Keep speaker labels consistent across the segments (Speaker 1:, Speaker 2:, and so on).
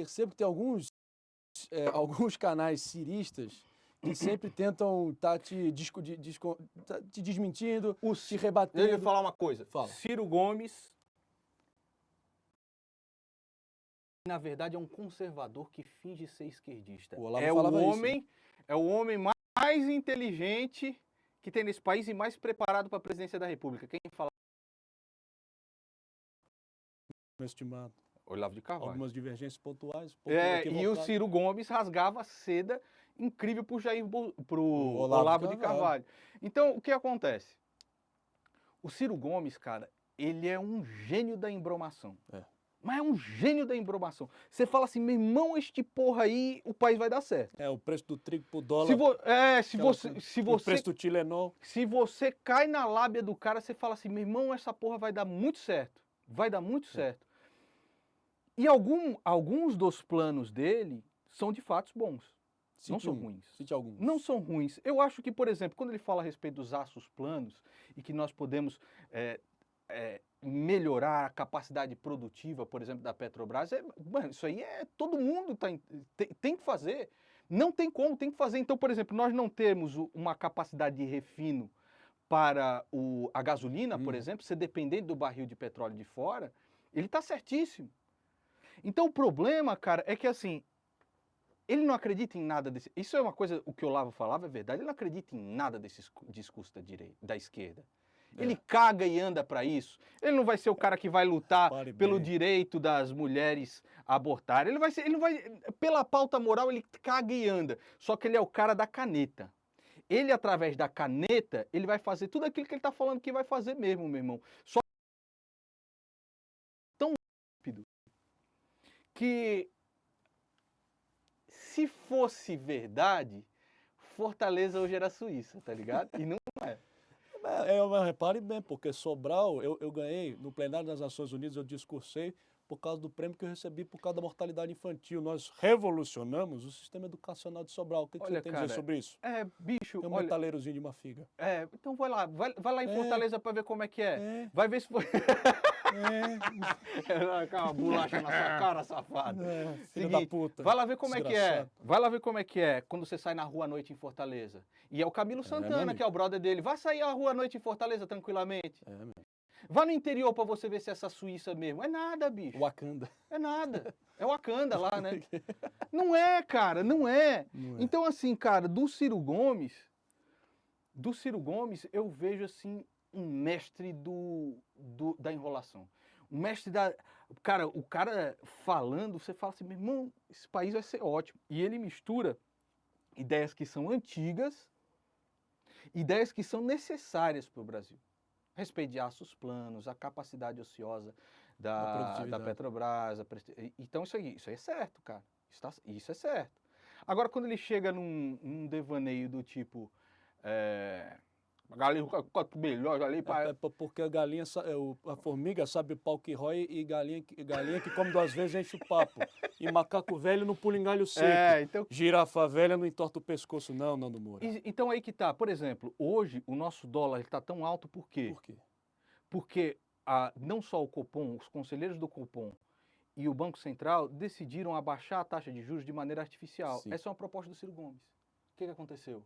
Speaker 1: percebo que tem alguns canais ciristas que sempre tentam estar te desmentindo, te rebatendo.
Speaker 2: Deixa eu falar uma coisa.
Speaker 1: Fala.
Speaker 2: Ciro Gomes, na verdade, é um conservador que finge ser esquerdista.
Speaker 1: O Olavo
Speaker 2: É o
Speaker 1: falava isso,
Speaker 2: homem, é o homem mais inteligente que tem nesse país e mais preparado para a presidência da República. Quem fala?
Speaker 1: Meu estimado.
Speaker 2: Olavo de Carvalho.
Speaker 1: Algumas divergências pontuais.
Speaker 2: E o Ciro Gomes rasgava a seda incrível pro Olavo de Carvalho. Então, o que acontece? O Ciro Gomes, cara, ele é um gênio da embromação. Mas é um gênio da embromação. Você fala assim, meu irmão, este porra aí, o país vai dar certo.
Speaker 1: O preço do trigo por dólar.
Speaker 2: O
Speaker 1: preço do Tilenol.
Speaker 2: Se você cai na lábia do cara, você fala assim, meu irmão, essa porra vai dar muito certo. Vai dar muito certo. E alguns dos planos dele são de fato bons. Não são ruins.
Speaker 1: Cite alguns.
Speaker 2: Não são ruins. Eu acho que, por exemplo, quando ele fala a respeito dos aços planos e que nós podemos melhorar a capacidade produtiva, por exemplo, da Petrobras, isso aí todo mundo tem que fazer. Não tem como, tem que fazer. Então, por exemplo, nós não temos uma capacidade de refino para a gasolina, por exemplo, ser dependente do barril de petróleo de fora, ele está certíssimo. Então, o problema, cara, é que assim, ele não acredita em nada desse... Isso é uma coisa, o que o Olavo falava é verdade, ele não acredita em nada desse discurso da esquerda. Ele caga e anda para isso. Ele não vai ser o cara que vai lutar pelo direito das mulheres a abortarem. Ele não vai, pela pauta moral, ele caga e anda. Só que ele é o cara da caneta. Ele, através da caneta, ele vai fazer tudo aquilo que ele está falando que vai fazer mesmo, meu irmão. Só tão rápido que, se fosse verdade, Fortaleza hoje era Suíça, tá ligado? E não é.
Speaker 1: Repare bem, porque Sobral, eu ganhei, no plenário das Nações Unidas, eu discursei por causa do prêmio que eu recebi por causa da mortalidade infantil. Nós revolucionamos o sistema educacional de Sobral. O que você tem a dizer sobre isso?
Speaker 2: Bicho,
Speaker 1: tem um metaleirozinho de uma figa.
Speaker 2: Então vai lá em Fortaleza para ver como é que é. Vai ver se foi... Uma bolacha na sua cara, safado.
Speaker 1: Filho da puta.
Speaker 2: Vai lá ver como é que é. Vai lá ver como é que é quando você sai na rua à noite em Fortaleza. E é o Camilo Santana, que é o brother dele. Vai sair à rua à noite em Fortaleza tranquilamente. Vá no interior pra você ver se é essa Suíça mesmo. É nada, bicho.
Speaker 1: Wakanda.
Speaker 2: É nada. É Wakanda lá, né? Não é, cara, não é. Então, assim, cara, do Ciro Gomes, eu vejo, assim, um mestre da enrolação. Um mestre da... Cara, o cara falando, você fala assim, meu irmão, esse país vai ser ótimo. E ele mistura ideias que são antigas, ideias que são necessárias para o Brasil. A respeito de aços planos, a capacidade ociosa da Petrobras. Então isso aí é certo, cara. Isso é certo. Agora, quando ele chega num devaneio do tipo... A galinha fica melhor ali para...
Speaker 1: Porque a formiga sabe o pau que rói e galinha que come 2 vezes enche o papo. E macaco velho não pula em galho seco.
Speaker 2: Então...
Speaker 1: Girafa velha não entorta o pescoço, não, Nando Moura.
Speaker 2: Então aí que tá. Por exemplo, hoje o nosso dólar está tão alto por quê?
Speaker 1: Por quê?
Speaker 2: Porque não só o Copom, os conselheiros do Copom e o Banco Central decidiram abaixar a taxa de juros de maneira artificial.
Speaker 1: Sim.
Speaker 2: Essa é uma proposta do Ciro Gomes. O que aconteceu?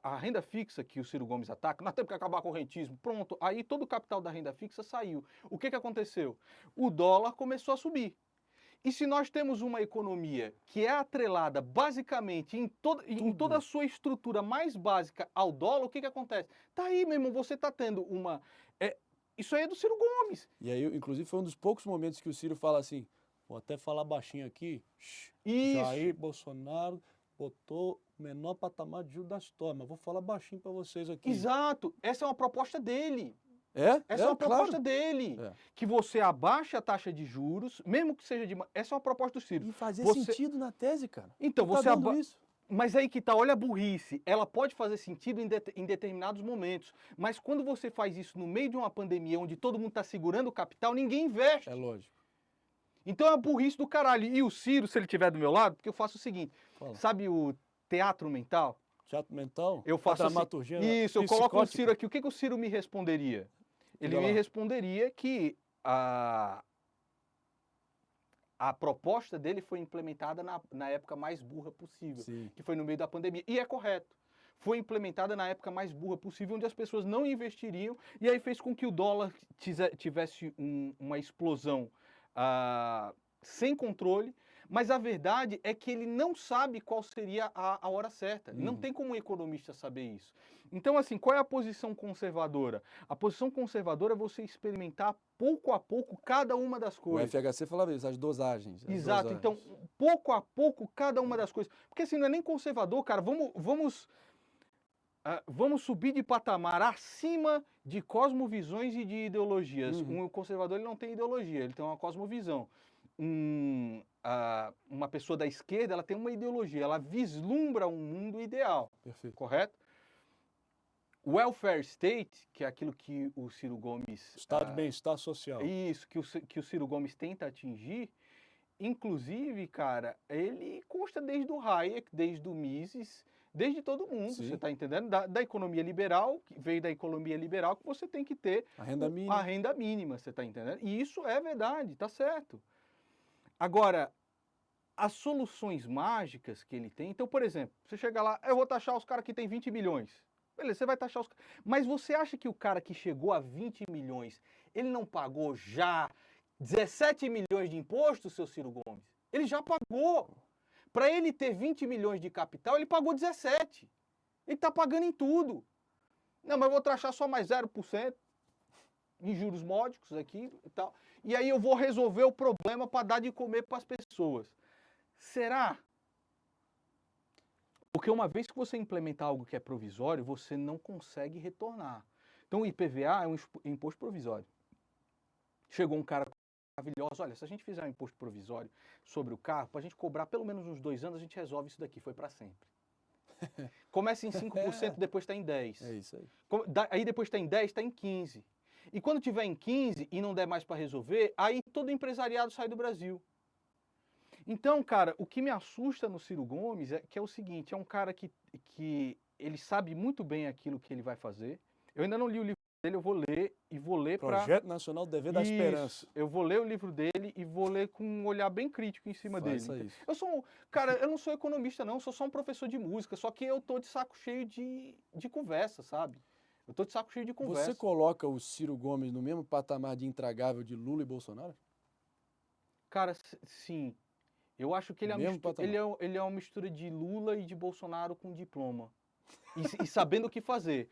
Speaker 2: A renda fixa que o Ciro Gomes ataca, nós temos que acabar com o rentismo. Pronto, aí todo o capital da renda fixa saiu. O que aconteceu? O dólar começou a subir. E se nós temos uma economia que é atrelada basicamente em toda a sua estrutura mais básica ao dólar, o que acontece? Tá aí, meu irmão, você tá tendo uma... isso aí é do Ciro Gomes.
Speaker 1: E aí, inclusive, foi um dos poucos momentos que o Ciro fala assim, vou até falar baixinho aqui, Jair Bolsonaro botou o menor patamar de juros da história, mas vou falar baixinho para vocês aqui.
Speaker 2: Exato, essa é uma proposta dele. Essa é uma proposta dele. Que você abaixe a taxa de juros, mesmo que seja de... Essa é uma proposta do Ciro.
Speaker 1: E fazer sentido na tese, cara.
Speaker 2: Então, você abaixa... Mas aí que tá, olha a burrice. Ela pode fazer sentido em determinados momentos. Mas quando você faz isso no meio de uma pandemia, onde todo mundo tá segurando o capital, ninguém investe.
Speaker 1: É lógico.
Speaker 2: Então é a burrice do caralho. E o Ciro, se ele estiver do meu lado, porque eu faço o seguinte.
Speaker 1: Fala.
Speaker 2: Sabe o teatro mental?
Speaker 1: Teatro mental?
Speaker 2: Eu faço
Speaker 1: dramaturgia
Speaker 2: isso, eu coloco o Ciro aqui. O que o Ciro me responderia? Ele me responderia que a a proposta dele foi implementada na época mais burra possível,
Speaker 1: Sim.
Speaker 2: que foi no meio da pandemia. E é correto. Foi implementada na época mais burra possível, onde as pessoas não investiriam, e aí fez com que o dólar tivesse uma explosão sem controle, mas a verdade é que ele não sabe qual seria a hora certa. Não tem como um economista saber isso. Então, assim, qual é a posição conservadora? A posição conservadora é você experimentar pouco a pouco cada uma das
Speaker 3: O
Speaker 2: coisas.
Speaker 3: FHC falava isso, as dosagens.
Speaker 2: Exato, então, pouco a pouco, cada uma das coisas. Porque assim, não é nem conservador, cara. Vamos subir de patamar acima de cosmovisões e de ideologias. Um conservador ele não tem ideologia, ele tem uma cosmovisão. Uma pessoa da esquerda ela tem uma ideologia, ela vislumbra um mundo ideal.
Speaker 3: Perfeito.
Speaker 2: Correto? O welfare state, que é aquilo que o Ciro Gomes...
Speaker 1: Estado de bem-estar social.
Speaker 2: Isso, que o Ciro Gomes tenta atingir, inclusive, cara, ele consta desde o Hayek, desde o Mises, desde todo mundo,
Speaker 3: Sim.
Speaker 2: você está entendendo? Da economia liberal, que veio da economia liberal, que você tem que ter
Speaker 3: A renda mínima.
Speaker 2: a renda mínima, você está entendendo? E isso é verdade, tá certo. Agora, as soluções mágicas que ele tem... Então, por exemplo, você chega lá, eu vou taxar os caras que têm 20 milhões. Beleza, você vai taxar os caras. Mas você acha que o cara que chegou a 20 milhões, ele não pagou já 17 milhões de imposto, seu Ciro Gomes? Ele já pagou. Para ele ter 20 milhões de capital, ele pagou 17. Ele está pagando em tudo. Não, mas eu vou taxar só mais 0% em juros módicos aqui e tal. E aí eu vou resolver o problema para dar de comer para as pessoas. Será? Porque uma vez que você implementar algo que é provisório, você não consegue retornar. Então o IPVA é um imposto provisório. Chegou um cara maravilhoso, olha, se a gente fizer um imposto provisório sobre o carro, para a gente cobrar pelo menos uns 2 anos, a gente resolve isso daqui, foi para sempre. Começa em 5%, depois está em 10%.
Speaker 3: É isso aí.
Speaker 2: Aí depois está em 10%, está em 15%. E quando tiver em 15% e não der mais para resolver, aí todo empresariado sai do Brasil. Então, cara, o que me assusta no Ciro Gomes é que é o seguinte, é um cara que ele sabe muito bem aquilo que ele vai fazer. Eu ainda não li o livro dele, eu vou ler para...
Speaker 1: Projeto Nacional do Dever da Esperança.
Speaker 2: Eu vou ler o livro dele e vou ler com um olhar bem crítico em cima dele.
Speaker 3: Faça isso.
Speaker 2: Eu não sou economista não, eu sou só um professor de música, só que eu tô de saco cheio de conversa, sabe? Eu tô de saco cheio de conversa.
Speaker 3: Você coloca o Ciro Gomes no mesmo patamar de intragável de Lula e Bolsonaro?
Speaker 2: Cara, sim. Eu acho que ele
Speaker 3: Mesmo patamar.
Speaker 2: ele é uma mistura de Lula e de Bolsonaro com diploma. E sabendo o que fazer.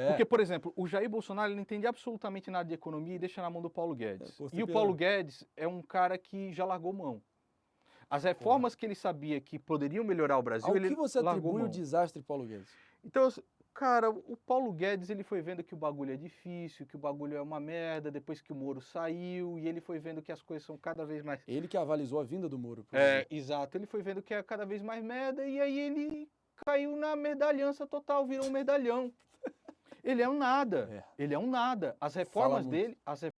Speaker 2: Porque, por exemplo, o Jair Bolsonaro ele não entende absolutamente nada de economia e deixa na mão do Paulo Guedes. E o Paulo Guedes é um cara que já largou mão. As reformas que ele sabia que poderiam melhorar o Brasil,
Speaker 3: Ao
Speaker 2: ele
Speaker 3: que você
Speaker 2: largou
Speaker 3: atribui
Speaker 2: mão.
Speaker 3: o desastre Paulo Guedes?
Speaker 2: Então, cara, o Paulo Guedes ele foi vendo que o bagulho é difícil, que o bagulho é uma merda, depois que o Moro saiu, e ele foi vendo que as coisas são cada vez mais...
Speaker 3: Ele que avalizou a vinda do Moro.
Speaker 2: Exato. Ele foi vendo que é cada vez mais merda, e aí ele caiu na merdalhança total, virou um merdalhão. Ele é um nada. Ele é um nada. As reformas
Speaker 3: muito.
Speaker 2: dele,